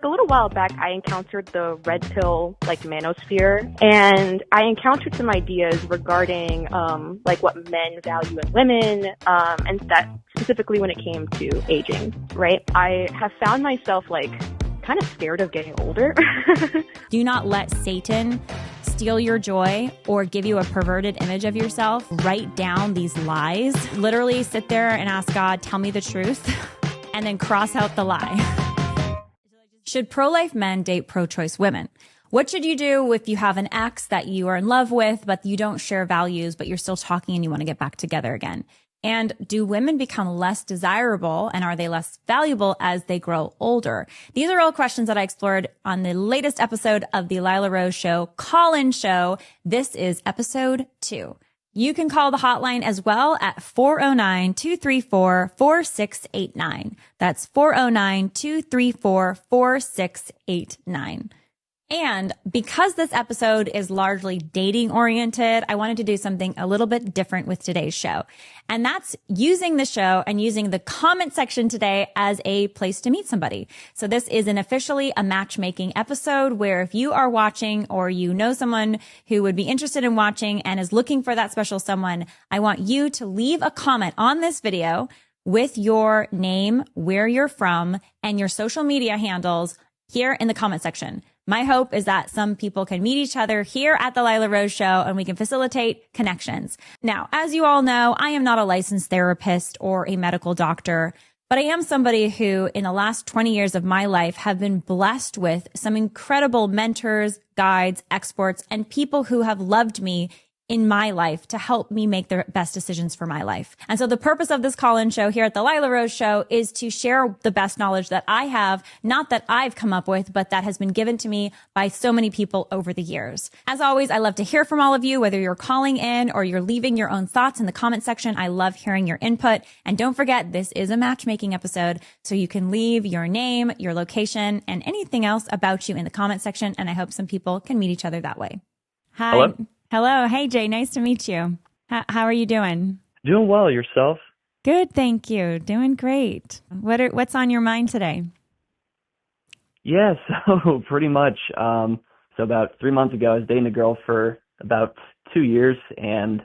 A little while back, I encountered the red pill, manosphere, and I encountered some ideas regarding, what men value in women, and that specifically when it came to aging, right? I have found myself, kind of scared of getting older. Do not let Satan steal your joy or give you a perverted image of yourself. Write down these lies. Literally sit there and ask God, tell me the truth, and then cross out the lie. Should pro-life men date pro-choice women? What should you do if you have an ex that you are in love with, but you don't share values, but you're still talking and you want to get back together again? And do women become less desirable and are they less valuable as they grow older? These are all questions that I explored on the latest episode of the Lila Rose Show call-in show. This is episode 2. You can call the hotline as well at 409-234-4689. That's 409-234-4689. And because this episode is largely dating oriented, I wanted to do something a little bit different with today's show. And that's using the show and using the comment section today as a place to meet somebody. So this is officially a matchmaking episode where if you are watching or you know someone who would be interested in watching and is looking for that special someone, I want you to leave a comment on this video with your name, where you're from, and your social media handles here in the comment section. My hope is that some people can meet each other here at the Lila Rose Show and we can facilitate connections. Now, as you all know, I am not a licensed therapist or a medical doctor, but I am somebody who in the last 20 years of my life have been blessed with some incredible mentors, guides, experts, and people who have loved me in my life to help me make the best decisions for my life. And so the purpose of this call-in show here at the Lila Rose Show is to share the best knowledge that I have, not that I've come up with, but that has been given to me by so many people over the years. As always, I love to hear from all of you, whether you're calling in or you're leaving your own thoughts in the comment section. I love hearing your input. And don't forget, this is a matchmaking episode, so you can leave your name, your location, and anything else about you in the comment section. And I hope some people can meet each other that way. Hi. Hello. Hello. Hey, Jay. Nice to meet you. How are you doing? Doing well. Yourself? Good. Thank you. Doing great. What's on your mind today? Yeah, so pretty much. So about 3 months ago, I was dating a girl for about 2 years, and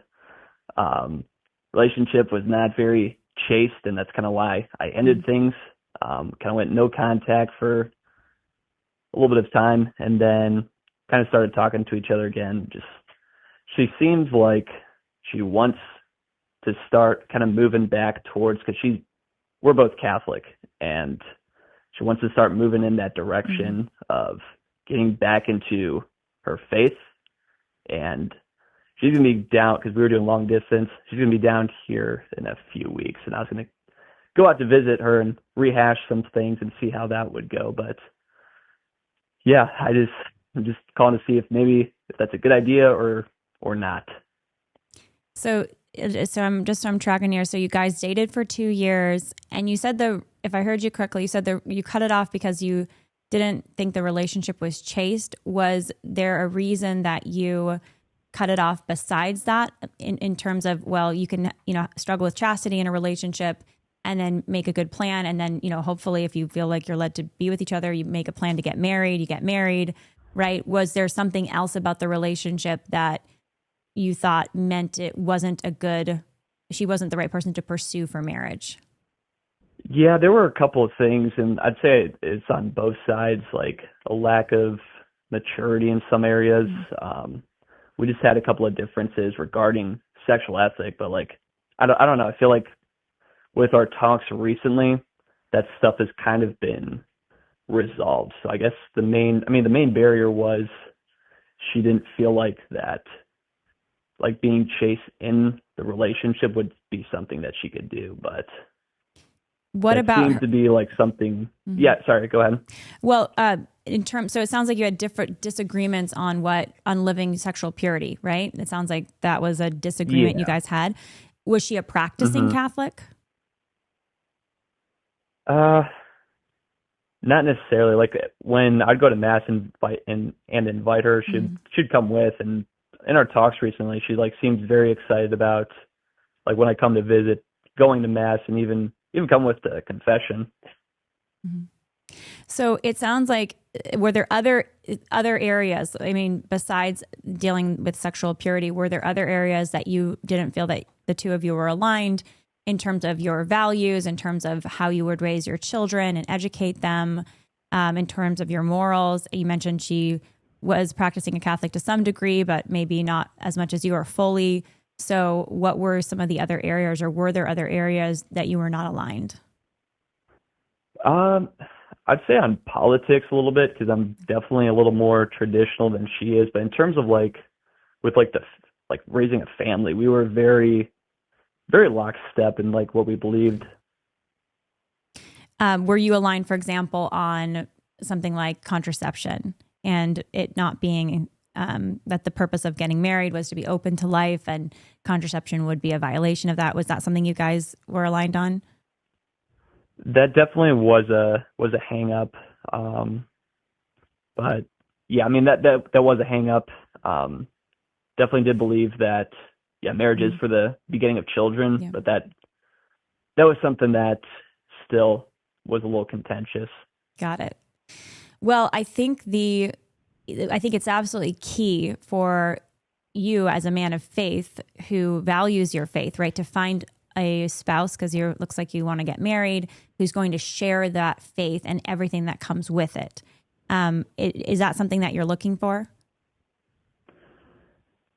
relationship was not very chaste, and that's kind of why I ended things. Kind of went no contact for a little bit of time, and then kind of started talking to each other again. She seems like she wants to start kind of moving back towards, because we're both Catholic, and she wants to start moving in that direction of getting back into her faith. And she's going to be down, because we were doing long distance. She's going to be down here in a few weeks, and I was going to go out to visit her and rehash some things and see how that would go. But yeah, I'm just calling to see if that's a good idea or not. So I'm tracking here. So you guys dated for 2 years, and you said if I heard you correctly, you said you cut it off because you didn't think the relationship was chaste. Was there a reason that you cut it off besides that in terms of, well, you can, struggle with chastity in a relationship and then make a good plan. And then, hopefully if you feel like you're led to be with each other, you make a plan to get married, you get married, right? Was there something else about the relationship that you thought meant she wasn't the right person to pursue for marriage? Yeah, there were a couple of things, and I'd say it's on both sides, like a lack of maturity in some areas. We just had a couple of differences regarding sexual ethic, but I don't know. I feel like with our talks recently, that stuff has kind of been resolved. So I guess the main barrier was she didn't feel like that, like being chaste in the relationship would be something that she could do. But what about seems to be like something. Yeah, sorry, go ahead. Well, so it sounds like you had different disagreements on living sexual purity, right? It sounds like that was a disagreement you guys had. Was she a practicing Catholic? Not necessarily. Like when I'd go to mass and invite her, she'd come with. And in our talks recently, she seems very excited about when I come to visit, going to mass, and even come with the confession. So it sounds like, were there other areas? I mean, besides dealing with sexual purity, were there other areas that you didn't feel that the two of you were aligned in terms of your values, in terms of how you would raise your children and educate them, in terms of your morals? You mentioned she was practicing a Catholic to some degree, but maybe not as much as you are fully. So what were some of the other areas, or were there other areas that you were not aligned? I'd say on politics a little bit, because I'm definitely a little more traditional than she is. But in terms of like with like the like raising a family, we were very, very lockstep in like what we believed. Were you aligned, for example, on something like contraception and it not being that the purpose of getting married was to be open to life, and contraception would be a violation of that? Was that something you guys were aligned on? That definitely was a hang up. But yeah, I mean that was a hang up. Definitely did believe that marriage is for the beginning of children, Yeah. but that was something that still was a little contentious. Got it. Well, I think it's absolutely key for you as a man of faith who values your faith, right, to find a spouse, because you looks like you want to get married, who's going to share that faith and everything that comes with it. Is that something that you're looking for?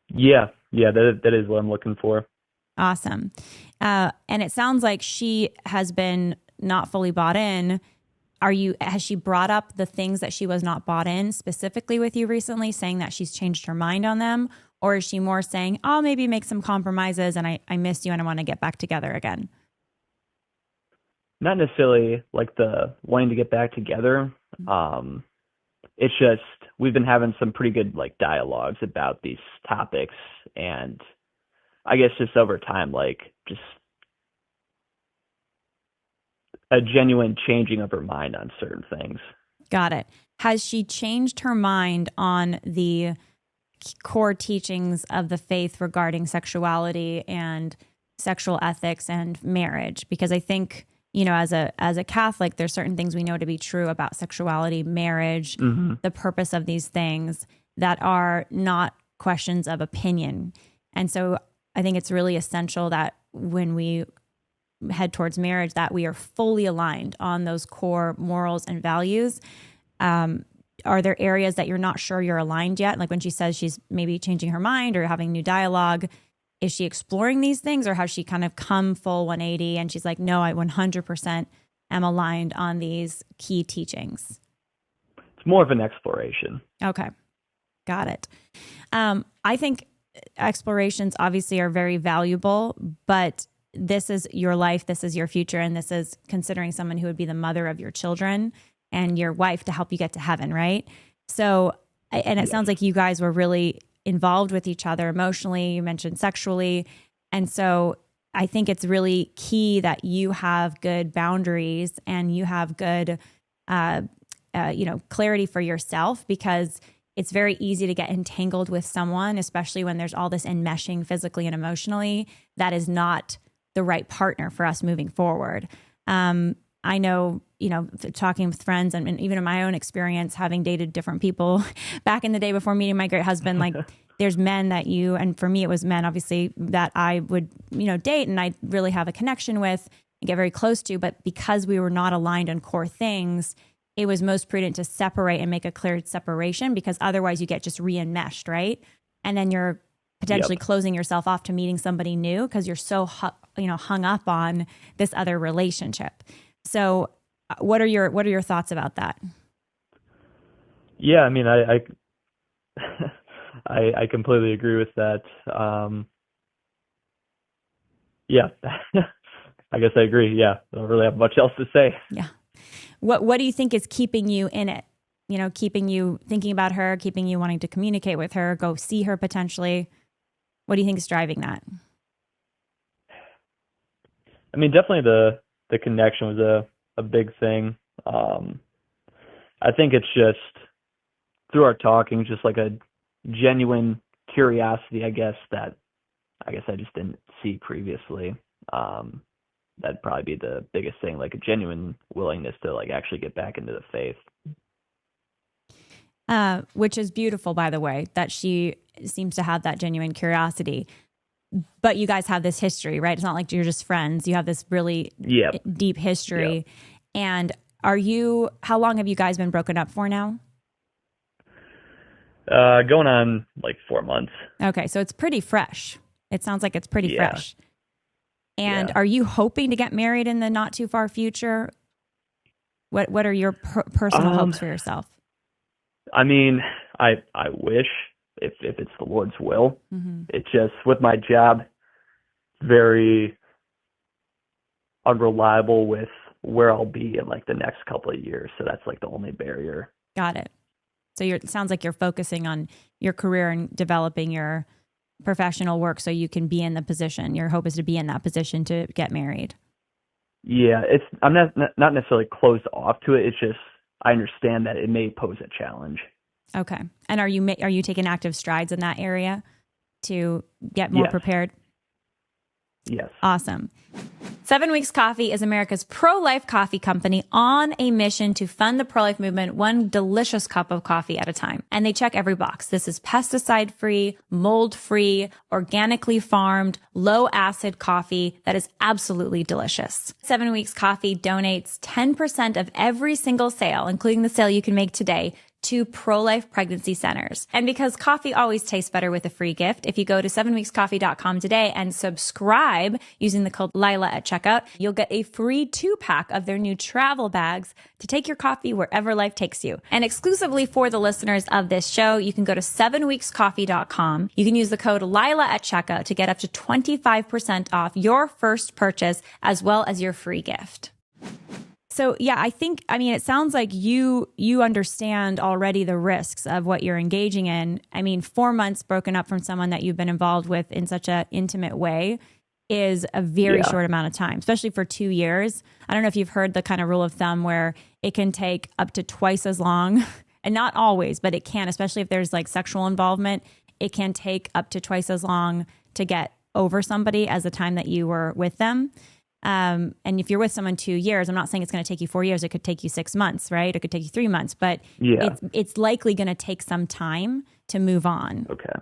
Yeah, that is what I'm looking for. Awesome. And it sounds like she has been not fully bought in. Has she brought up the things that she was not bought in specifically with you recently, saying that she's changed her mind on them? Or is she more saying, I'll maybe make some compromises and I miss you and I want to get back together again? Not necessarily like the wanting to get back together. It's just we've been having some pretty good like dialogues about these topics, and I guess just over time, like just a genuine changing of her mind on certain things. Got it. Has she changed her mind on the core teachings of the faith regarding sexuality and sexual ethics and marriage? Because I think, as a Catholic, there's certain things we know to be true about sexuality, marriage, the purpose of these things that are not questions of opinion. And so I think it's really essential that when we head towards marriage, that we are fully aligned on those core morals and values. Are there areas that you're not sure you're aligned yet? Like when she says she's maybe changing her mind or having new dialogue, is she exploring these things, or has she kind of come full 180 and she's like, no, I 100% am aligned on these key teachings? It's more of an exploration. Okay. Got it. I think explorations obviously are very valuable, but this is your life, this is your future, and this is considering someone who would be the mother of your children and your wife to help you get to heaven, right? So, and it sounds like you guys were really involved with each other emotionally. You mentioned sexually. And so I think it's really key that you have good boundaries and you have good, clarity for yourself, because it's very easy to get entangled with someone, especially when there's all this enmeshing physically and emotionally, that is not the right partner for us moving forward. I know, talking with friends and even in my own experience, having dated different people back in the day before meeting my great husband, like there's men that and for me, it was men, obviously, that I would, date and I really have a connection with and get very close to. But because we were not aligned on core things, it was most prudent to separate and make a clear separation, because otherwise you get just re-enmeshed, right? And then you're potentially closing yourself off to meeting somebody new because you're so hung up on this other relationship. So what are your thoughts about that? Yeah, I mean, I completely agree with that. Yeah, I guess I agree. Yeah, I don't really have much else to say. Yeah. What do you think is keeping you in it? Keeping you thinking about her, keeping you wanting to communicate with her, go see her potentially. What do you think is driving that? I mean, definitely the connection was a big thing. I think it's just through our talking, just like a genuine curiosity, I guess I just didn't see previously. that'd probably be the biggest thing, like a genuine willingness to like actually get back into the faith. Which is beautiful, by the way, that she seems to have that genuine curiosity. But you guys have this history, right? It's not like you're just friends. You have this really deep history. Yep. And how long have you guys been broken up for now? Going on like 4 months. Okay, so it's pretty fresh. It sounds like it's pretty fresh. And are you hoping to get married in the not too far future? What are your personal hopes for yourself? I mean, I wish if it's the Lord's will. Mm-hmm. It's just with my job, very unreliable with where I'll be in like the next couple of years. So that's like the only barrier. Got it. So it sounds like you're focusing on your career and developing your professional work so you can be in the position. Your hope is to be in that position to get married. Yeah, I'm not necessarily closed off to it. It's just I understand that it may pose a challenge. Okay. And are you taking active strides in that area to get more prepared? Yes. Awesome. 7 Weeks Coffee is America's pro-life coffee company on a mission to fund the pro-life movement one delicious cup of coffee at a time. And they check every box. This is pesticide-free, mold-free, organically farmed, low-acid coffee that is absolutely delicious. 7 Weeks Coffee donates 10% of every single sale, including the sale you can make today, to pro-life pregnancy centers. And because coffee always tastes better with a free gift, if you go to 7weekscoffee.com today and subscribe using the code Lila at checkout, you'll get a free 2-pack of their new travel bags to take your coffee wherever life takes you. And exclusively for the listeners of this show, you can go to 7weekscoffee.com. You can use the code Lila at checkout to get up to 25% off your first purchase as well as your free gift. So yeah, it sounds like you understand already the risks of what you're engaging in. I mean, 4 months broken up from someone that you've been involved with in such an intimate way is a very short amount of time, especially for 2 years. I don't know if you've heard the kind of rule of thumb where it can take up to twice as long, and not always, but it can, especially if there's like sexual involvement, it can take up to twice as long to get over somebody as the time that you were with them. And if you're with someone 2 years, I'm not saying it's going to take you 4 years. It could take you 6 months, right? It could take you 3 months, but it's likely going to take some time to move on. Okay.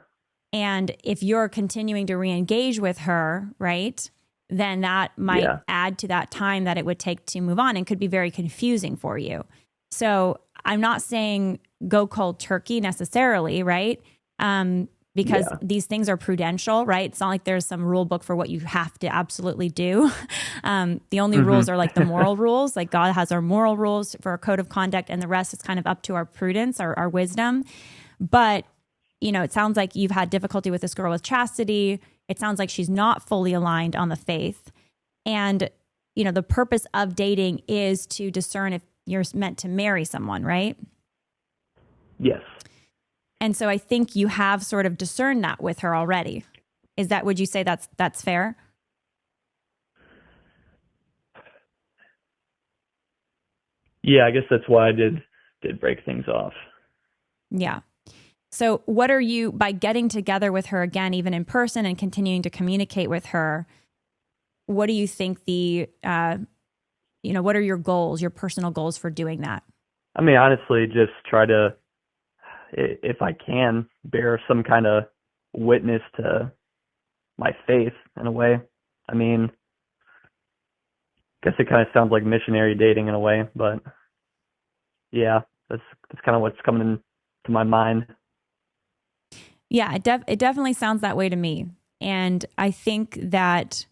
And if you're continuing to re-engage with her, right, then that might add to that time that it would take to move on and could be very confusing for you. So I'm not saying go cold turkey necessarily, right? Because these things are prudential, right? It's not like there's some rule book for what you have to absolutely do. The only rules are like the moral rules. Like God has our moral rules for a code of conduct, and the rest is kind of up to our prudence, our wisdom. But, it sounds like you've had difficulty with this girl with chastity. It sounds like she's not fully aligned on the faith. And, the purpose of dating is to discern if you're meant to marry someone, right? Yes. And so I think you have sort of discerned that with her already. Would you say that's fair? Yeah, I guess that's why I did break things off. Yeah. So what are you, by getting together with her again, even in person, and continuing to communicate with her, what do you think what are your goals, your personal goals for doing that? I mean, honestly, just try to, if I can, bear some kind of witness to my faith in a way. I mean, I guess it kind of sounds like missionary dating in a way, but yeah, that's kind of what's coming into my mind. Yeah, it definitely sounds that way to me. And I think that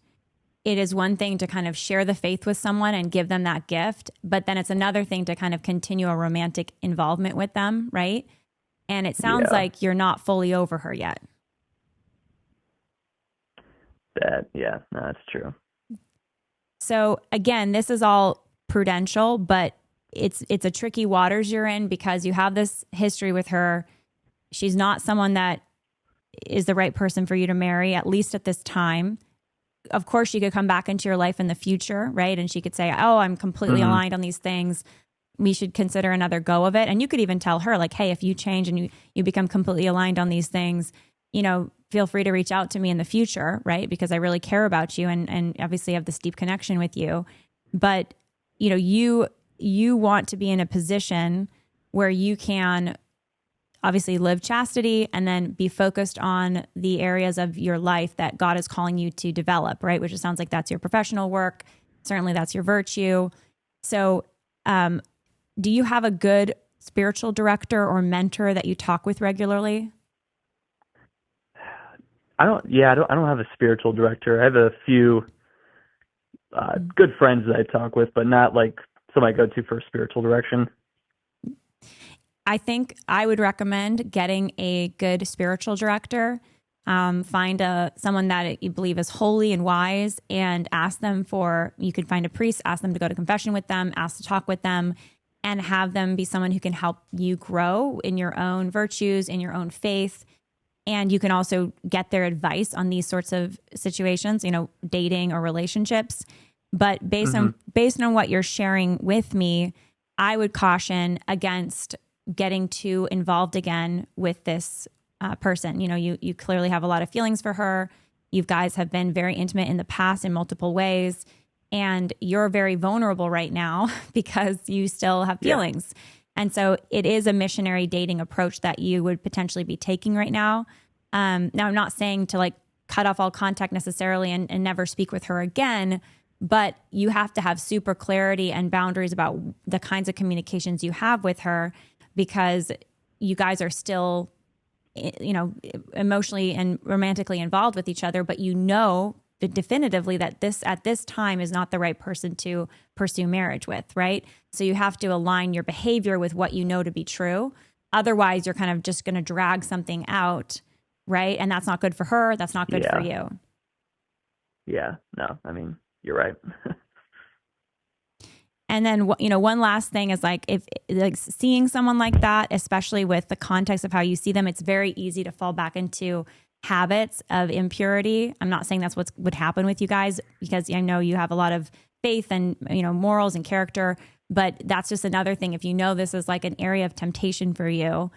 it is one thing to kind of share the faith with someone and give them that gift, but then it's another thing to kind of continue a romantic involvement with them, right? And it sounds like you're not fully over her yet. No, that's true. So again, this is all prudential, but it's a tricky waters you're in because you have this history with her. She's not someone that is the right person for you to marry, at least at this time. Of course, she could come back into your life in the future, right? And she could say, oh, I'm completely aligned on these things. We should consider another go of it. And you could even tell her like, hey, if you change and you become completely aligned on these things, feel free to reach out to me in the future, right? Because I really care about you and obviously have this deep connection with you. But, you want to be in a position where you can obviously live chastity and then be focused on the areas of your life that God is calling you to develop, right? Which it sounds like that's your professional work. Certainly that's your virtue. So, do you have a good spiritual director or mentor that you talk with regularly? I don't have a spiritual director. I have a few good friends that I talk with, but not like somebody I go to for spiritual direction. I think I would recommend getting a good spiritual director. Find someone that you believe is holy and wise, and ask them you could find a priest, ask them to go to confession with them, ask to talk with them, and have them be someone who can help you grow in your own virtues, in your own faith. And you can also get their advice on these sorts of situations, dating or relationships. But based on what you're sharing with me, I would caution against getting too involved again with this person. You clearly have a lot of feelings for her. You guys have been very intimate in the past in multiple ways, and you're very vulnerable right now because you still have feelings. Yeah. And so it is a missionary dating approach that you would potentially be taking right now. Now, I'm not saying to cut off all contact necessarily and never speak with her again, but you have to have super clarity and boundaries about the kinds of communications you have with her, because you guys are still, emotionally and romantically involved with each other, but definitively that at this time is not the right person to pursue marriage with, right? So you have to align your behavior with what you know to be true. Otherwise, you're kind of just going to drag something out, right? And that's not good for her. That's not good for you. Yeah, no, I mean, you're right. And then, one last thing is if seeing someone like that, especially with the context of how you see them, it's very easy to fall back into habits of impurity. I'm not saying that's what would happen with you guys, because I know you have a lot of faith and, morals and character, but that's just another thing. If this is an area of temptation for you,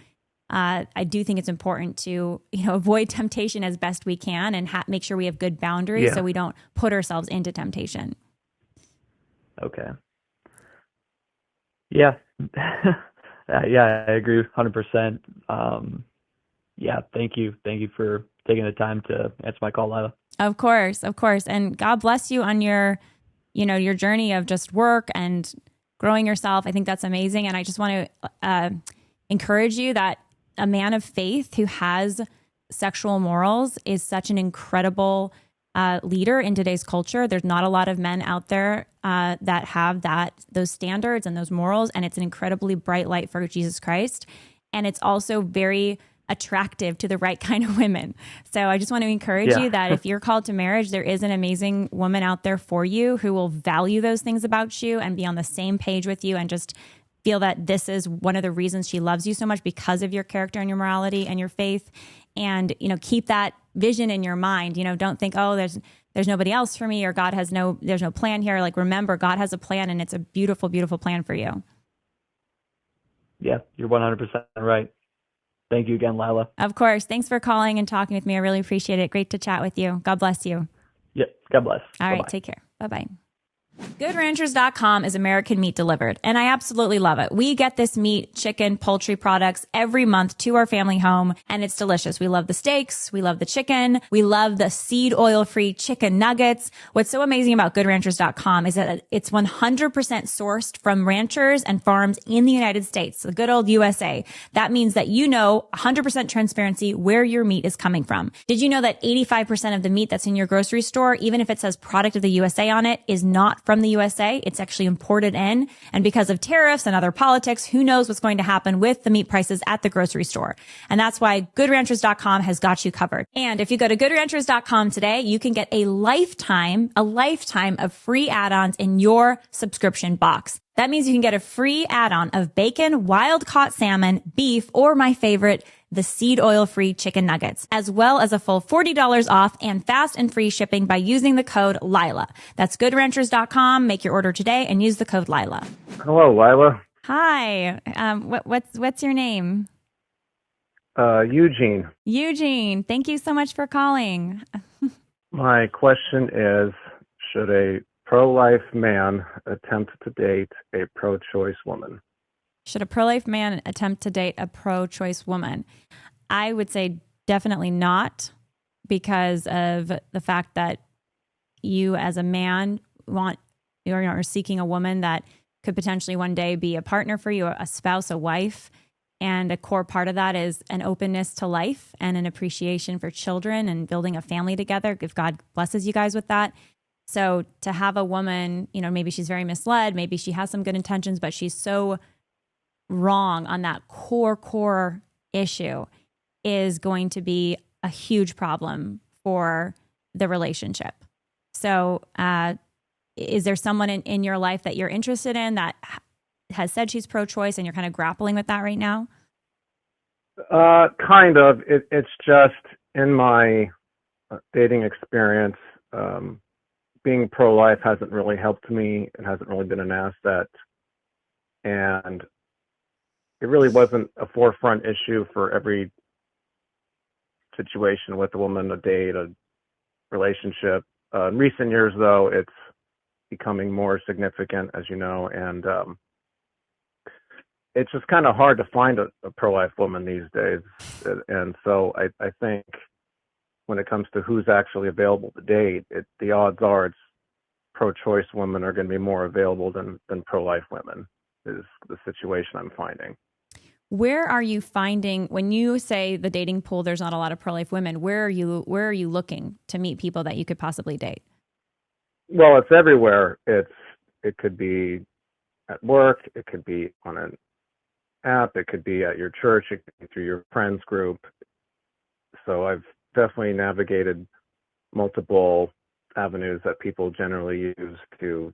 I do think it's important to, avoid temptation as best we can and make sure we have good boundaries so we don't put ourselves into temptation. Okay. Yeah. Yeah, I agree 100%. Thank you. Thank you for taking the time to answer my call, Lila. Of course. And God bless you on your journey of just work and growing yourself. I think that's amazing. And I just want to encourage you that a man of faith who has sexual morals is such an incredible leader in today's culture. There's not a lot of men out there that have those standards and those morals, and it's an incredibly bright light for Jesus Christ. And it's also very attractive to the right kind of women. So I just want to encourage you that if you're called to marriage, there is an amazing woman out there for you who will value those things about you and be on the same page with you and just feel that this is one of the reasons she loves you so much, because of your character and your morality and your faith. And, keep that vision in your mind. Don't think, oh, there's nobody else for me, or there's no plan here. Remember, God has a plan, and it's a beautiful, beautiful plan for you. Yeah, you're 100% right. Thank you again, Lila. Of course. Thanks for calling and talking with me. I really appreciate it. Great to chat with you. God bless you. Yep. God bless. All right. Take care. Bye-bye. GoodRanchers.com is American meat delivered, and I absolutely love it. We get this meat, chicken, poultry products every month to our family home, and it's delicious. We love the steaks. We love the chicken. We love the seed oil-free chicken nuggets. What's so amazing about GoodRanchers.com is that it's 100% sourced from ranchers and farms in the United States, the good old USA. That means that 100% transparency where your meat is coming from. Did you know that 85% of the meat that's in your grocery store, even if it says product of the USA on it, is not from the USA? It's actually imported in. And because of tariffs and other politics, who knows what's going to happen with the meat prices at the grocery store. And that's why GoodRanchers.com has got you covered. And if you go to GoodRanchers.com today, you can get a lifetime of free add-ons in your subscription box. That means you can get a free add-on of bacon, wild-caught salmon, beef, or my favorite, the seed oil-free chicken nuggets, as well as a full $40 off and fast and free shipping by using the code Lila. That's GoodRanchers.com. Make your order today and use the code Lila. Hello, Lila. Hi. What's your name? Eugene. Eugene, thank you so much for calling. My question is, should a pro-life man attempt to date a pro-choice woman? Should a pro-life man attempt to date a pro-choice woman? I would say definitely not, because of the fact that you as a man you're seeking a woman that could potentially one day be a partner for you, a spouse, a wife. And a core part of that is an openness to life and an appreciation for children and building a family together, if God blesses you guys with that. So to have a woman, maybe she's very misled, maybe she has some good intentions, but she's so wrong on that core issue, is going to be a huge problem for the relationship. So is there someone in your life that you're interested in that has said she's pro-choice and you're kind of grappling with that right now? Kind of. It's just in my dating experience, being pro-life hasn't really helped me. It hasn't really been an asset. And it really wasn't a forefront issue for every situation with a woman, a date, a relationship. In recent years, though, it's becoming more significant, as you know, and it's just kind of hard to find a pro-life woman these days. And so I think when it comes to who's actually available to date, the odds are it's pro-choice women are going to be more available than pro-life women, is the situation I'm finding. Where are you finding, when you say the dating pool, there's not a lot of pro-life women, where are you looking to meet people that you could possibly date? Well, it's everywhere. It could be at work, it could be on an app, it could be at your church, it could be through your friends group. So I've definitely navigated multiple avenues that people generally use to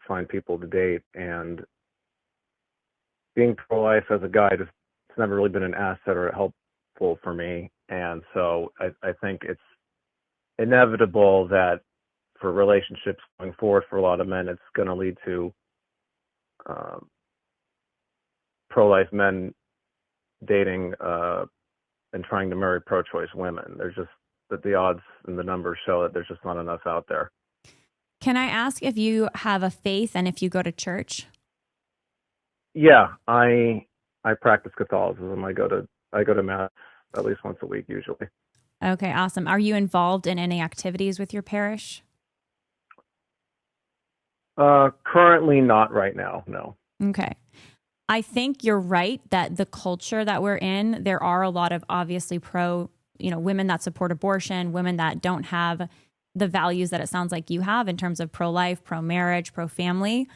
find people to date, and being pro-life as a guy, it's never really been an asset or helpful for me. And so I think it's inevitable that for relationships going forward for a lot of men, it's going to lead to pro-life men dating and trying to marry pro-choice women. There's just that the odds and the numbers show that there's just not enough out there. Can I ask if you have a faith and if you go to church? Yeah, I practice Catholicism. I go to Mass at least once a week usually. Okay, awesome. Are you involved in any activities with your parish? Currently not right now, no. Okay. I think you're right that the culture that we're in, there are a lot of obviously women that support abortion, women that don't have the values that it sounds like you have in terms of pro-life, pro-marriage, pro-family.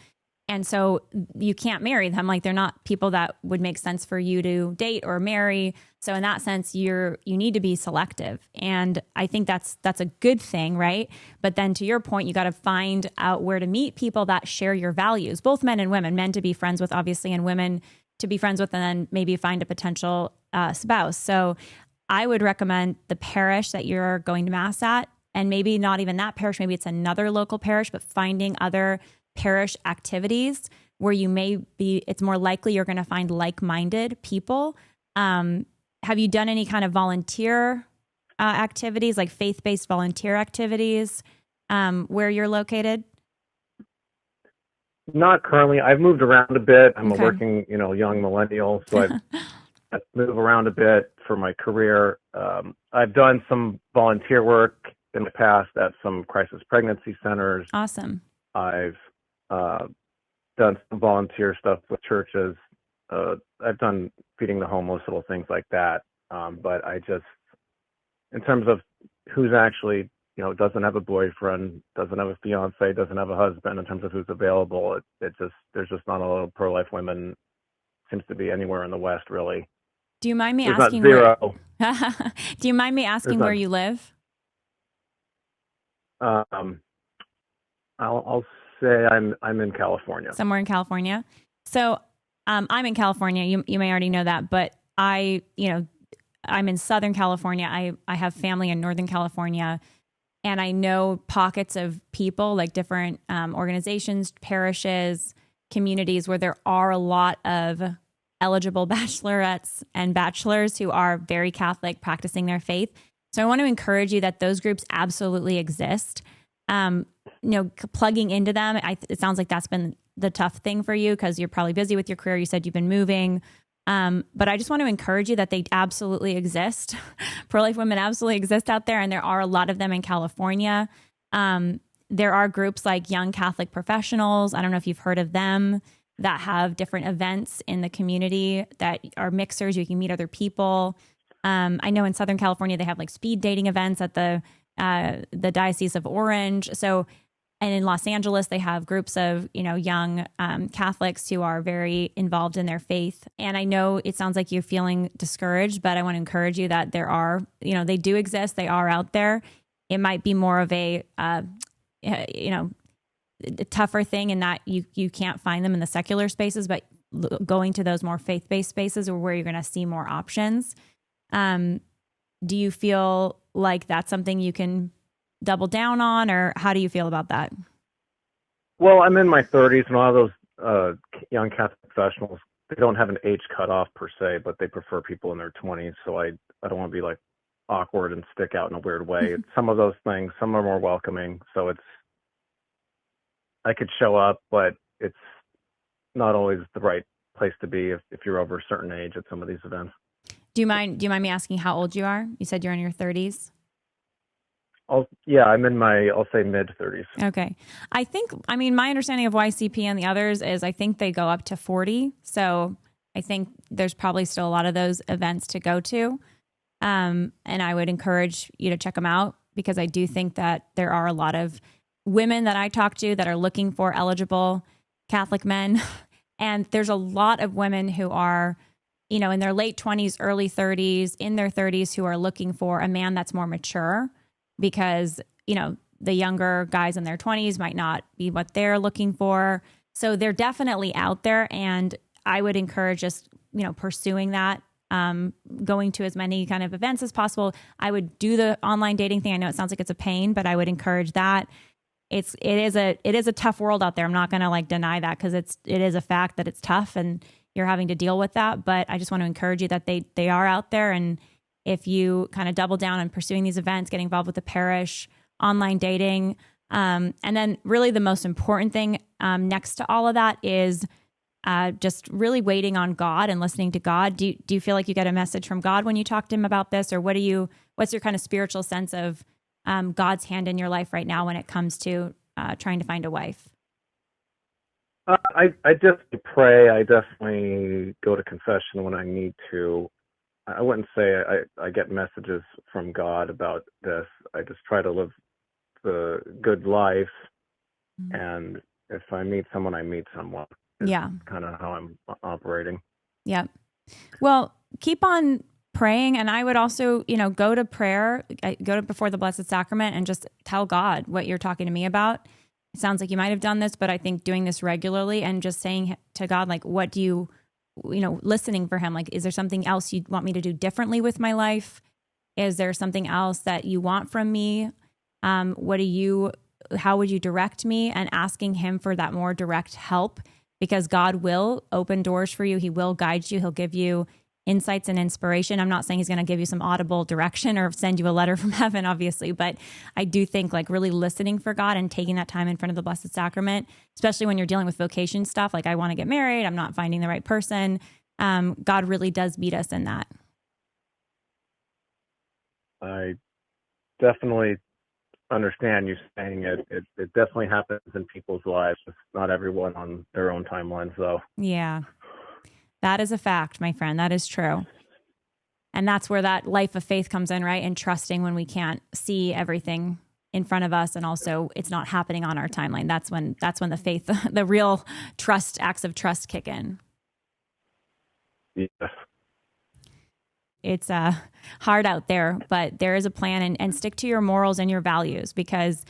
And so you can't marry them. Like, they're not people that would make sense for you to date or marry. So in that sense, you need to be selective. And I think that's a good thing, right? But then to your point, you got to find out where to meet people that share your values, both men and women, men to be friends with, obviously, and women to be friends with, and then maybe find a potential spouse. So I would recommend the parish that you're going to Mass at, and maybe not even that parish, maybe it's another local parish, but finding other parish activities where it's more likely you're going to find like-minded people. Have you done any kind of volunteer activities, like faith-based volunteer activities, where you're located? Not currently. I've moved around a bit. I'm a working, young millennial, so I move around a bit for my career. I've done some volunteer work in the past at some crisis pregnancy centers. Awesome. I've done some volunteer stuff with churches. I've done feeding the homeless, little things like that. But I just, in terms of who's actually, doesn't have a boyfriend, doesn't have a fiance, doesn't have a husband, in terms of who's available, there's just not a lot of pro-life women, seems to be anywhere in the West, really. Do you mind me There's asking not zero. Do you mind me asking where you live? I'll say I'm in California. Somewhere in California. So I'm in California. You may already know that, but I'm in Southern California. I have family in Northern California, and I know pockets of people, like different organizations, parishes, communities, where there are a lot of eligible bachelorettes and bachelors who are very Catholic, practicing their faith. So I want to encourage you that those groups absolutely exist. Plugging into them, it sounds like that's been the tough thing for you because you're probably busy with your career. You said you've been moving. But I just want to encourage you that they absolutely exist. Pro-life women absolutely exist out there, and there are a lot of them in California. There are groups like Young Catholic Professionals. I don't know if you've heard of them, that have different events in the community that are mixers. You can meet other people. I know in Southern California, they have like speed dating events at the Diocese of Orange. And in Los Angeles, they have groups of, young Catholics who are very involved in their faith. And I know it sounds like you're feeling discouraged, but I want to encourage you that there are, they do exist. They are out there. It might be more of a tougher thing in that you can't find them in the secular spaces, but going to those more faith-based spaces are where you're going to see more options. Do you feel like that's something you can double down on, or how do you feel about that? Well, I'm in my 30s, and a lot of those young Catholic professionals, they don't have an age cutoff per se, but they prefer people in their 20s. So I don't want to be like awkward and stick out in a weird way. Some of those things, some are more welcoming. So I could show up, but it's not always the right place to be if you're over a certain age at some of these events. Do you mind me asking how old you are? You said you're in your 30s. I'm in my, I'll say mid-30s. Okay. My understanding of YCP and the others is I think they go up to 40. So I think there's probably still a lot of those events to go to. And I would encourage you to check them out, because I do think that there are a lot of women that I talk to that are looking for eligible Catholic men. And there's a lot of women who are, in their late 20s, early 30s, in their 30s, who are looking for a man that's more mature, because, the younger guys in their 20s might not be what they're looking for. So they're definitely out there. And I would encourage just, pursuing that, going to as many kind of events as possible. I would do the online dating thing. I know it sounds like it's a pain, but I would encourage that. It is a tough world out there. I'm not going to deny that, because it is a fact that it's tough and you're having to deal with that. But I just want to encourage you that they are out there. And if you kind of double down on pursuing these events, getting involved with the parish, online dating, and then really the most important thing next to all of that is just really waiting on God and listening to God. Do you feel like you get a message from God when you talk to him about this? Or what's your kind of spiritual sense of God's hand in your life right now when it comes to trying to find a wife? I definitely pray. I definitely go to confession when I need to. I wouldn't say I get messages from God about this. I just try to live the good life. Mm-hmm. And if I meet someone, I meet someone. Yeah. Kind of how I'm operating. Yeah. Well, keep on praying. And I would also, go to prayer, go to before the Blessed Sacrament and just tell God what you're talking to me about. It sounds like you might have done this, but I think doing this regularly and just saying to God, what do you listening for him, is there something else you want me to do differently with my life? Is there something else that you want from me? How would you direct me? And asking him for that more direct help, because God will open doors for you. He will guide you. He'll give you insights and inspiration. I'm not saying he's going to give you some audible direction or send you a letter from heaven, obviously, but I do think really listening for God and taking that time in front of the Blessed Sacrament, especially when you're dealing with vocation stuff, I want to get married, I'm not finding the right person. God really does meet us in that. I definitely understand you saying it. It definitely happens in people's lives. It's not everyone on their own timelines, though. Yeah. That is a fact, my friend. That is true. And that's where that life of faith comes in, right? And trusting when we can't see everything in front of us, and also it's not happening on our timeline. That's when the faith, the real acts of trust kick in. Yeah. It's hard out there, but there is a plan, and stick to your morals and your values, because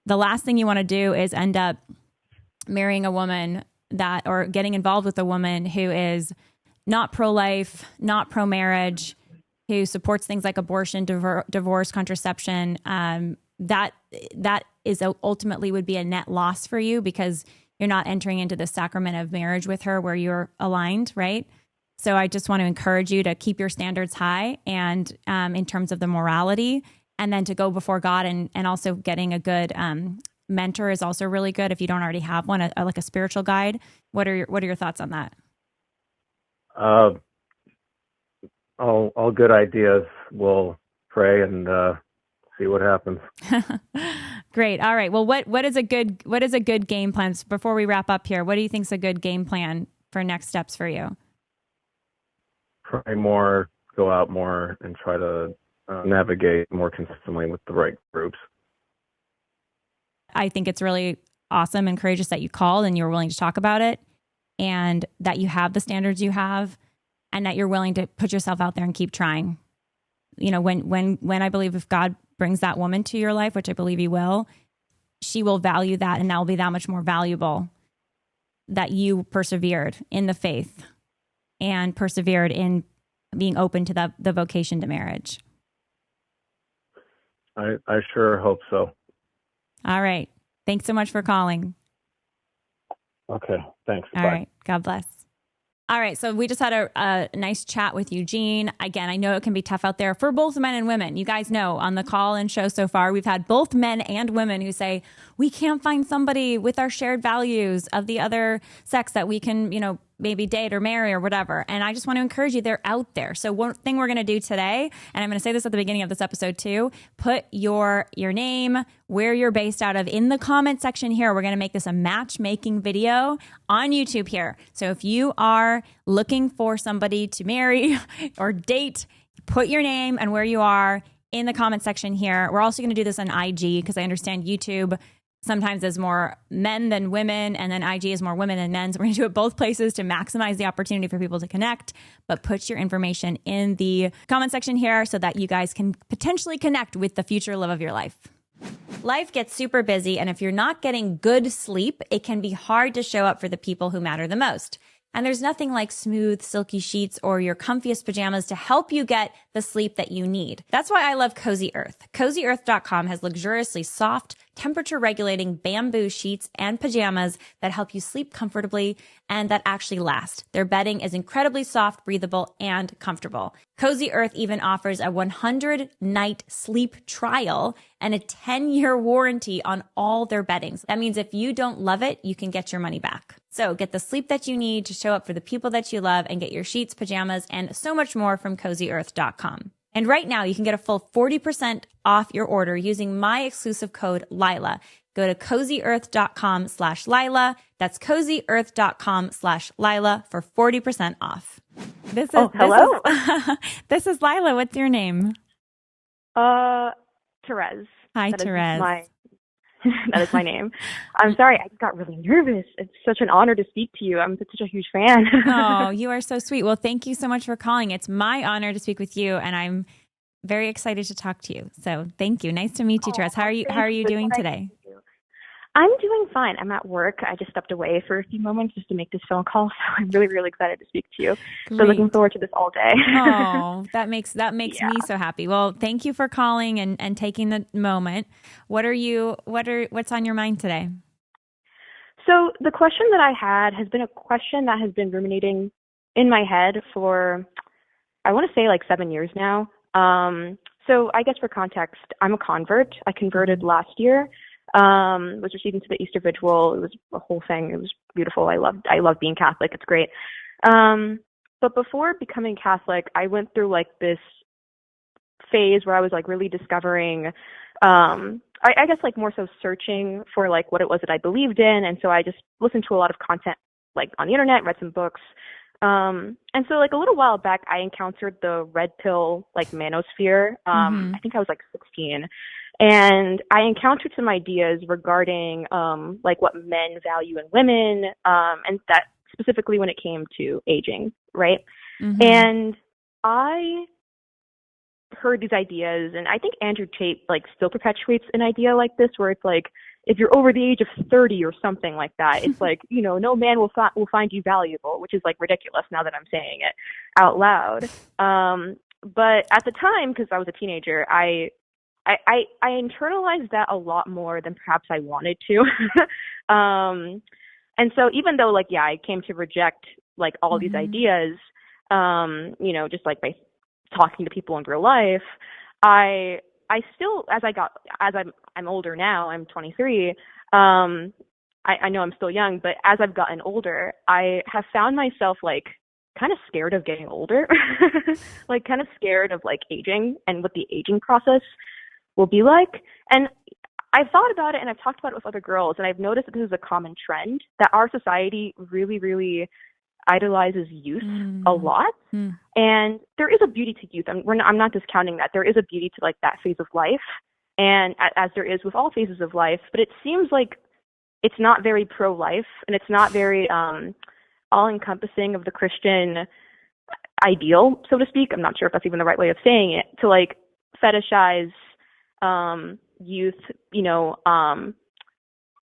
the last thing you want to do is end up marrying a woman or getting involved with a woman who is not pro-life, not pro-marriage, who supports things like abortion, divorce, contraception. That is ultimately would be a net loss for you, because you're not entering into the sacrament of marriage with her where you're aligned, right? So I just want to encourage you to keep your standards high and in terms of the morality, and then to go before God, and also getting a good mentor is also really good if you don't already have one, like a spiritual guide. What are your thoughts on that? All good ideas. We'll pray and see what happens. Great. All right. Well, what is a good game plan before we wrap up here? What do you think is a good game plan for next steps for you? Pray more, go out more, and try to navigate more consistently with the right groups. I think it's really awesome and courageous that you called and you were willing to talk about it, and that you have the standards you have, and that you're willing to put yourself out there and keep trying. You know, when I believe if God brings that woman to your life, which I believe he will, she will value that, and that will be that much more valuable that you persevered in the faith and persevered in being open to the vocation to marriage. I sure hope so. All right. Thanks so much for calling. Okay. Thanks. All Bye. right. God bless. All right. So we just had a nice chat with Eugene. Again, I know it can be tough out there for both men and women. You guys know on the call and show so far, we've had both men and women who say, we can't find somebody with our shared values of the other sex that we can, maybe date or marry or whatever. And I just want to encourage you, they're out there. So one thing we're going to do today, and I'm going to say this at the beginning of this episode too, put your name, where you're based out of in the comment section here. We're going to make this a matchmaking video on YouTube here. So if you are looking for somebody to marry or date, put your name and where you are in the comment section here. We're also going to do this on IG because I understand YouTube sometimes there's more men than women, and then IG is more women than men. So we're going to do it both places to maximize the opportunity for people to connect. But put your information in the comment section here so that you guys can potentially connect with the future love of your life. Life gets super busy, and if you're not getting good sleep, it can be hard to show up for the people who matter the most. And there's nothing like smooth, silky sheets or your comfiest pajamas to help you get the sleep that you need. That's why I love Cozy Earth. CozyEarth.com has luxuriously soft, temperature-regulating bamboo sheets and pajamas that help you sleep comfortably and that actually last. Their bedding is incredibly soft, breathable, and comfortable. Cozy Earth even offers a 100-night sleep trial and a 10-year warranty on all their beddings. That means if you don't love it, you can get your money back. So get the sleep that you need to show up for the people that you love and get your sheets, pajamas, and so much more from CozyEarth.com. And right now, you can get a full 40% off your order using my exclusive code Lila. Go to CozyEarth.com/Lila. That's CozyEarth.com/Lila for 40% off. Hello. This is Lila. What's your name? Therese. Hi, Therese. That is my name. I'm sorry, I got really nervous. It's such an honor to speak to you. I'm such a huge fan. Oh, you are so sweet. Well, thank you so much for calling. It's my honor to speak with you, and I'm very excited to talk to you. So thank you. Nice to meet you, Therese. How are you doing today? I'm doing fine. I'm at work. I just stepped away for a few moments just to make this phone call. So I'm really, really excited to speak to you. Great. So looking forward to this all day. Oh, that makes me so happy. Well, thank you for calling and taking the moment. What's on your mind today? So the question that I had has been a question that has been ruminating in my head for, I want to say 7 years now. So I guess for context, I'm a convert. I converted last year. Was received into the Easter Vigil. It was a whole thing. It was beautiful. I love being Catholic. It's great. But before becoming Catholic, I went through this phase where I was really discovering, I guess more so searching for what it was that I believed in. And so I just listened to a lot of content on the internet, read some books. And so a little while back, I encountered the red pill manosphere. I think I was 16. And I encountered some ideas regarding what men value in women, and that specifically when it came to aging, right? Mm-hmm. And I heard these ideas, and I think Andrew Tate still perpetuates an idea like this, where it's if you're over the age of 30 or something like that, it's no man will find you valuable, which is ridiculous now that I'm saying it out loud. But at the time, because I was a teenager, I internalized that a lot more than perhaps I wanted to. And so even though I came to reject all these ideas, just like by talking to people in real life, I still, I'm older now, I'm 23. I know I'm still young, but as I've gotten older, I have found myself like kind of scared of getting older, like kind of scared of like aging and what the aging process will be like. And I've thought about it and I've talked about it with other girls, and I've noticed that this is a common trend, that our society really, really idolizes youth a lot. And there is a beauty to youth. I'm not discounting that. There is a beauty to like that phase of life, and as there is with all phases of life, but it seems like it's not very pro-life, and it's not very all-encompassing of the Christian ideal, so to speak. I'm not sure if that's even the right way of saying it, to like fetishize youth, and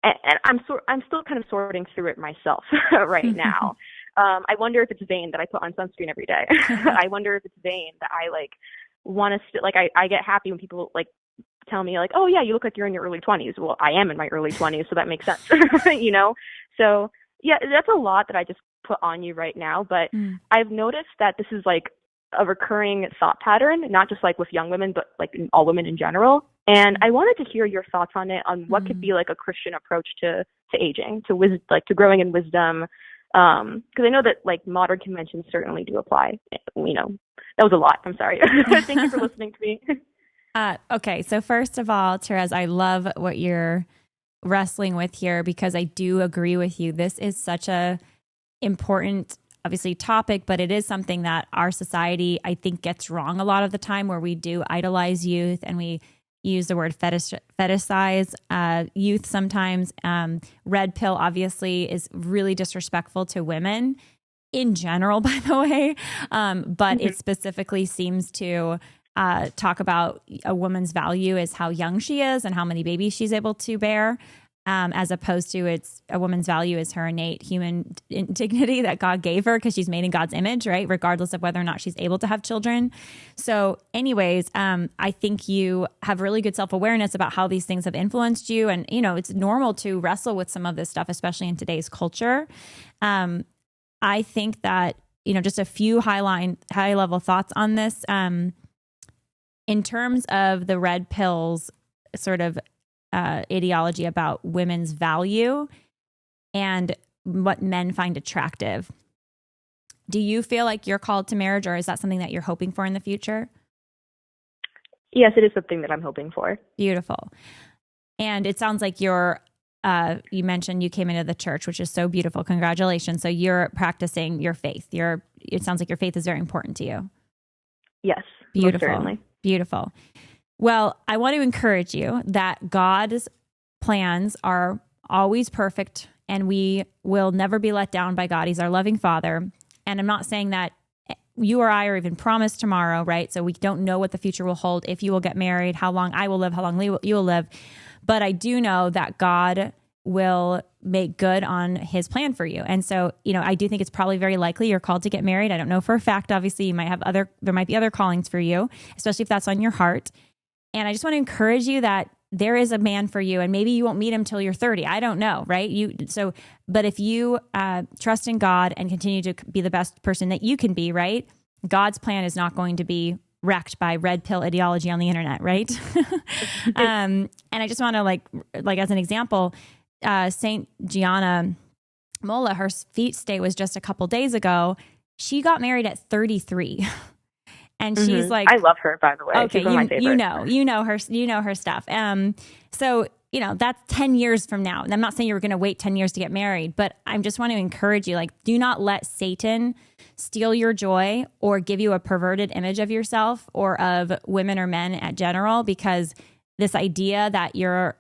I'm still kind of sorting through it myself right now. I wonder if it's vain that I put on sunscreen every day. I wonder if it's vain that I like want to I get happy when people like tell me like, oh yeah, you look like you're in your early 20s. Well, I am in my early 20s, so that makes sense. So yeah, that's a lot that I just put on you right now, but I've noticed that this is like a recurring thought pattern, not just like with young women, but like all women in general. And I wanted to hear your thoughts on it, on what could be like a Christian approach to aging, to growing in wisdom. Because I know that like modern conventions certainly do apply. That was a lot. I'm sorry. Thank you for listening to me. Okay. So first of all, Therese, I love what you're wrestling with here, because I do agree with you. This is such a important, obviously, topic, but it is something that our society, I think, gets wrong a lot of the time, where we do idolize youth and we use the word fetishize youth sometimes. Red pill obviously is really disrespectful to women in general, by the way, but it specifically seems to talk about a woman's value as how young she is and how many babies she's able to bear, as opposed to a woman's value is her innate human dignity that God gave her because she's made in God's image, right? Regardless of whether or not she's able to have children. So anyways, I think you have really good self-awareness about how these things have influenced you. And, it's normal to wrestle with some of this stuff, especially in today's culture. I think that, just a few high level thoughts on this. In terms of the red pills sort of ideology about women's value and what men find attractive, do you feel like you're called to marriage, or is that something that you're hoping for in the future? Yes, it is something that I'm hoping for. Beautiful. And it sounds like you mentioned you came into the church, which is so beautiful. Congratulations. So you're practicing your faith. It sounds like your faith is very important to you. Yes. Beautiful. Certainly. Beautiful. Well, I want to encourage you that God's plans are always perfect, and we will never be let down by God. He's our loving Father. And I'm not saying that you or I are even promised tomorrow, right? So we don't know what the future will hold, if you will get married, how long I will live, how long you will live. But I do know that God will make good on his plan for you. And so, I do think it's probably very likely you're called to get married. I don't know for a fact. Obviously, there might be other callings for you, especially if that's on your heart. And I just want to encourage you that there is a man for you, and maybe you won't meet him till you're 30. I don't know, right? But if you trust in God and continue to be the best person that you can be, right? God's plan is not going to be wrecked by red pill ideology on the internet, right? And I just want to like as an example, Saint Gianna Molla, her feast day was just a couple days ago. She got married at 33. And she's like, I love her, by the way. Okay, she's one of my favorites. you know her stuff. So that's 10 years from now. And I'm not saying you're going to wait 10 years to get married, but I just want to encourage you, do not let Satan steal your joy or give you a perverted image of yourself or of women or men at general, because this idea that you're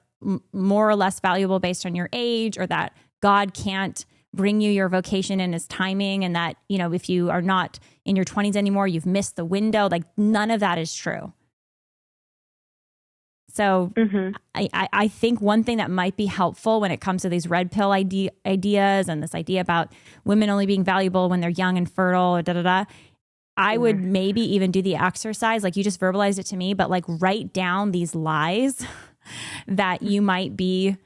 more or less valuable based on your age, or that God can't bring you your vocation in his timing, and that, if you are not in your 20s anymore, you've missed the window. None of that is true. So I think one thing that might be helpful when it comes to these red pill ideas and this idea about women only being valuable when they're young and fertile, I would maybe even do the exercise, like you just verbalized it to me, but write down these lies that you might be,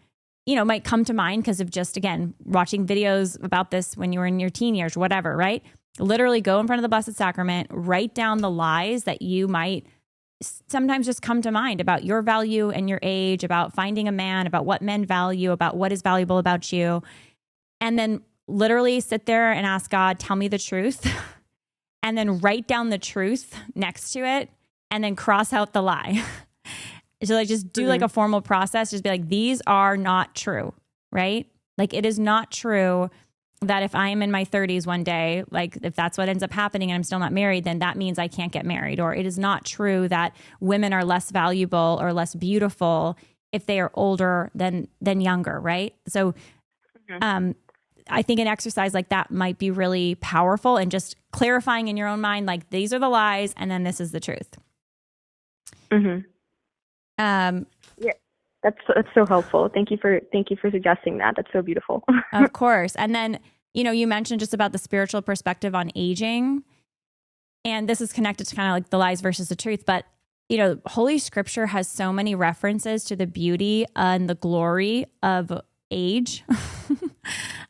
might come to mind because of just, again, watching videos about this when you were in your teen years, whatever, right? Literally go in front of the Blessed Sacrament, write down the lies that you might sometimes just come to mind about your value and your age, about finding a man, about what men value, about what is valuable about you. And then literally sit there and ask God, tell me the truth. And then write down the truth next to it and then cross out the lie. So like just do like a formal process. Just be like, these are not true, right? Like it is not true that if I am in my 30s one day, like if that's what ends up happening and I'm still not married, then that means I can't get married. Or it is not true that women are less valuable or less beautiful if they are older than younger, right? So I think an exercise like that might be really powerful and just clarifying in your own mind, like these are the lies and then this is the truth. Yeah, that's so helpful. Thank you for suggesting that. That's so beautiful. Of course. And then, you mentioned just about the spiritual perspective on aging, and this is connected to kind of like the lies versus the truth. But, Holy Scripture has so many references to the beauty and the glory of age.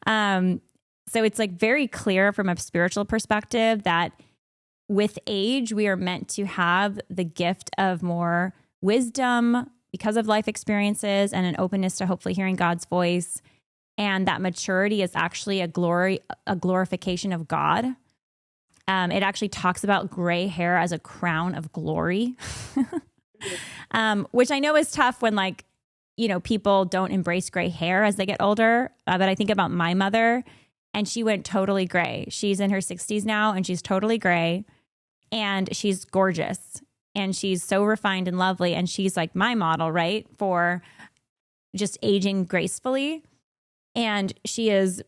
So it's like very clear from a spiritual perspective that with age, we are meant to have the gift of more wisdom because of life experiences and an openness to hopefully hearing God's voice. And that maturity is actually a glorification of God. It actually talks about gray hair as a crown of glory, which I know is tough when people don't embrace gray hair as they get older. But I think about my mother, and she went totally gray. She's in her 60s now, and she's totally gray, and she's gorgeous, and she's so refined and lovely, and she's like my model, right, for just aging gracefully. And she's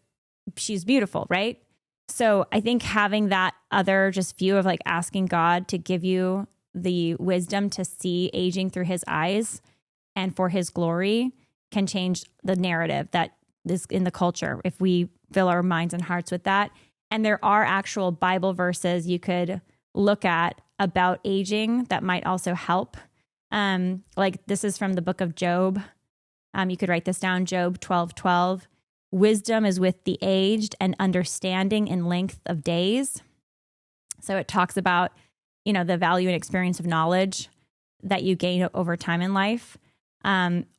beautiful, right? So I think having that other just view of like asking God to give you the wisdom to see aging through his eyes and for his glory can change the narrative that is in the culture if we fill our minds and hearts with that. And there are actual Bible verses you could look at about aging that might also help. Like this is from the book of Job. You could write this down, Job 12:12. Wisdom is with the aged and understanding in length of days. So it talks about, the value and experience of knowledge that you gain over time in life.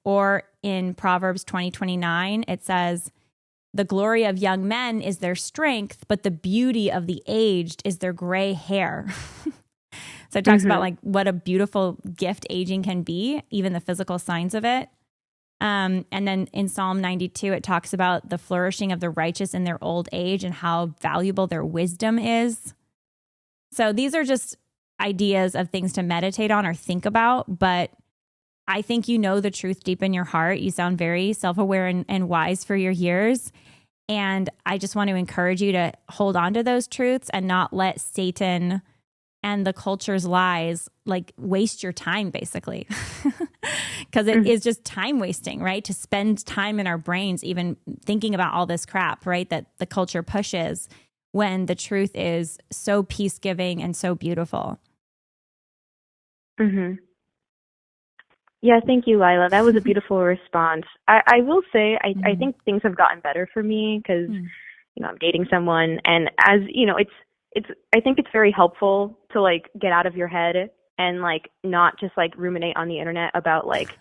Or in Proverbs 20:29, it says, the glory of young men is their strength, but the beauty of the aged is their gray hair. So it talks about like what a beautiful gift aging can be, even the physical signs of it. And then in Psalm 92, it talks about the flourishing of the righteous in their old age and how valuable their wisdom is. So these are just ideas of things to meditate on or think about, but I think the truth deep in your heart. You sound very self-aware and wise for your years. And I just want to encourage you to hold on to those truths and not let Satan and the culture's lies like waste your time, basically. Because it is just time wasting, right? To spend time in our brains even thinking about all this crap, right? That the culture pushes when the truth is so peace-giving and so beautiful. Yeah, thank you, Lila. That was a beautiful response. I will say, I think things have gotten better for me because, I'm dating someone, and as I think it's very helpful to like get out of your head and like not just like ruminate on the internet about like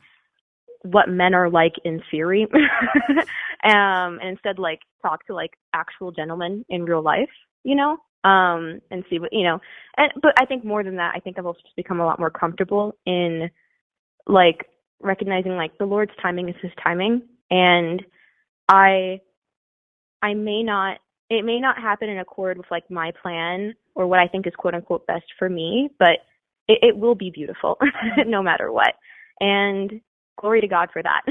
what men are like in theory, and instead like talk to like actual gentlemen in real life, and see what but I think more than that, I think I've also just become a lot more comfortable in like recognizing like the Lord's timing is his timing, and it may not happen in accord with like my plan or what I think is quote unquote best for me, but it will be beautiful no matter what. And glory to God for that.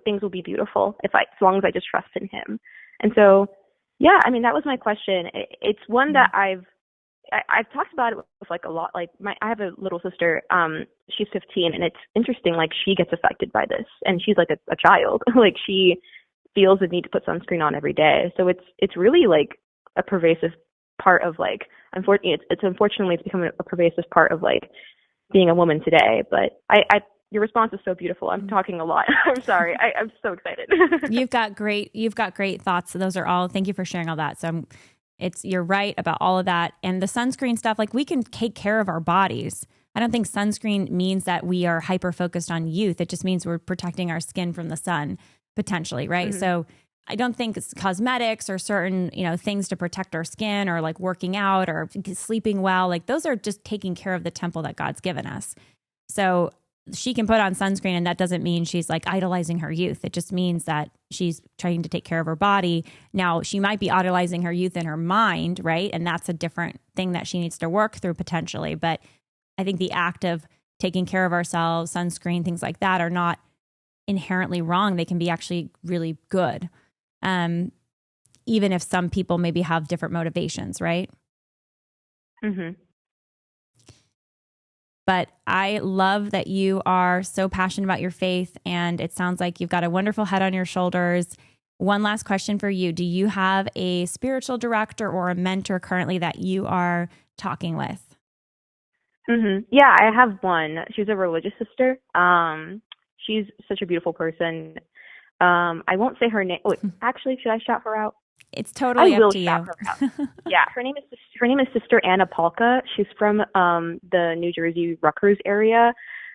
Things will be beautiful as long as I just trust in him. And so, yeah, I mean, that was my question. It's one that I've talked about it with like a lot, like I have a little sister, she's 15, and it's interesting, like she gets affected by this, and she's like a child, like she feels the need to put sunscreen on every day. So it's really like a pervasive part of like, unfortunately it's become a pervasive part of like being a woman today. But your response is so beautiful. I'm talking a lot. I'm sorry. I'm so excited. You've got great thoughts. Those are all, thank you for sharing all that. So You're right about all of that. And the sunscreen stuff, like we can take care of our bodies. I don't think sunscreen means that we are hyper focused on youth. It just means we're protecting our skin from the sun potentially, right? Mm-hmm. So I don't think it's cosmetics or certain, things to protect our skin or like working out or sleeping well. Like those are just taking care of the temple that God's given us. So she can put on sunscreen and that doesn't mean she's like idolizing her youth. It just means that she's trying to take care of her body. Now, she might be idolizing her youth in her mind, right? And that's a different thing that she needs to work through potentially. But I think the act of taking care of ourselves, sunscreen, things like that are not inherently wrong. They can be actually really good. Even if some people maybe have different motivations, right? Mm-hmm. But I love that you are so passionate about your faith, and it sounds like you've got a wonderful head on your shoulders. One last question for you. Do you have a spiritual director or a mentor currently that you are talking with? Mm-hmm. Yeah, I have one. She's a religious sister. She's such a beautiful person. I won't say her name. Wait, actually, should I shout her out? It's totally up to you. Her out. Yeah, her name is Sister Anna Polka. She's from the New Jersey Rutgers area,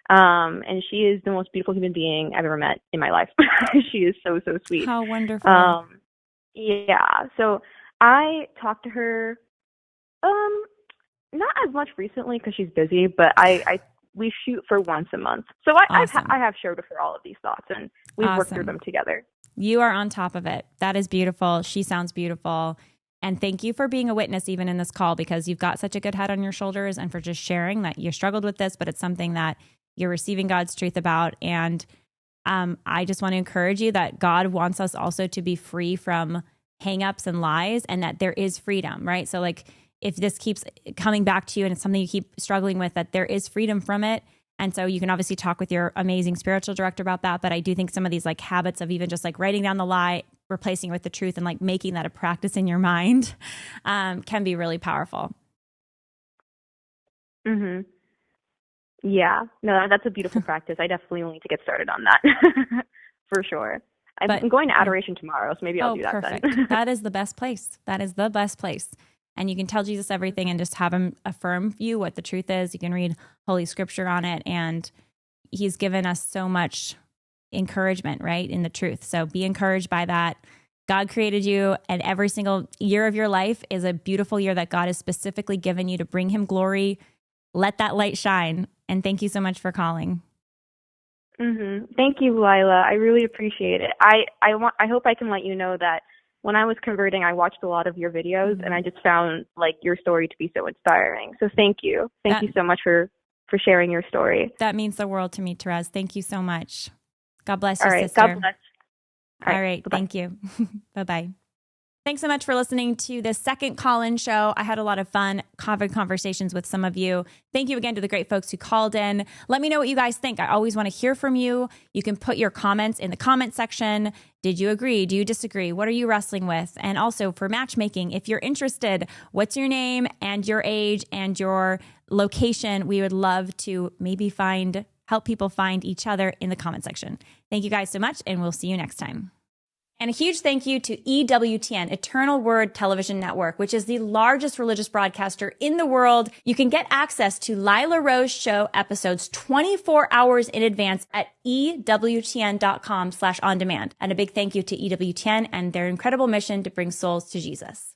and she is the most beautiful human being I've ever met in my life. She is so sweet. How wonderful. Yeah. So I talked to her, not as much recently because she's busy, but we shoot for once a month. So Awesome. I have shared with her all of these thoughts, and we've worked through them together. You are on top of it. That is beautiful. She sounds beautiful. And thank you for being a witness even in this call, because you've got such a good head on your shoulders, and for just sharing that you struggled with this, but it's something that you're receiving God's truth about. And I just want to encourage you that God wants us also to be free from hangups and lies, and that there is freedom, right? So like if this keeps coming back to you and it's something you keep struggling with, that there is freedom from it. And so you can obviously talk with your amazing spiritual director about that. But I do think some of these like habits of even just like writing down the lie, replacing it with the truth, and like making that a practice in your mind can be really powerful. Mm-hmm. Yeah, no, that's a beautiful practice. I definitely will need to get started on that for sure. I'm going to adoration tomorrow, so maybe I'll do that perfect. then. That is the best place. That is the best place. And you can tell Jesus everything and just have him affirm you what the truth is. You can read Holy Scripture on it. And he's given us so much encouragement, right, in the truth. So be encouraged by that. God created you, and every single year of your life is a beautiful year that God has specifically given you to bring him glory. Let that light shine. And thank you so much for calling. Mm-hmm. Thank you, Lila. I really appreciate it. I hope I can let you know that when I was converting, I watched a lot of your videos, and I just found like your story to be so inspiring. So thank you. Thank you so much for sharing your story. That means the world to me, Therese. Thank you so much. God bless you, All right, sister. God bless. All right. Thank you. Bye-bye. Thanks so much for listening to the second call-in show. I had a lot of fun having conversations with some of you. Thank you again to the great folks who called in. Let me know what you guys think. I always want to hear from you. You can put your comments in the comment section. Did you agree? Do you disagree? What are you wrestling with? And also for matchmaking, if you're interested, what's your name and your age and your location? We would love to maybe help people find each other in the comment section. Thank you guys so much, and we'll see you next time. And a huge thank you to EWTN, Eternal Word Television Network, which is the largest religious broadcaster in the world. You can get access to Lila Rose Show episodes 24 hours in advance at EWTN.com/on-demand. And a big thank you to EWTN and their incredible mission to bring souls to Jesus.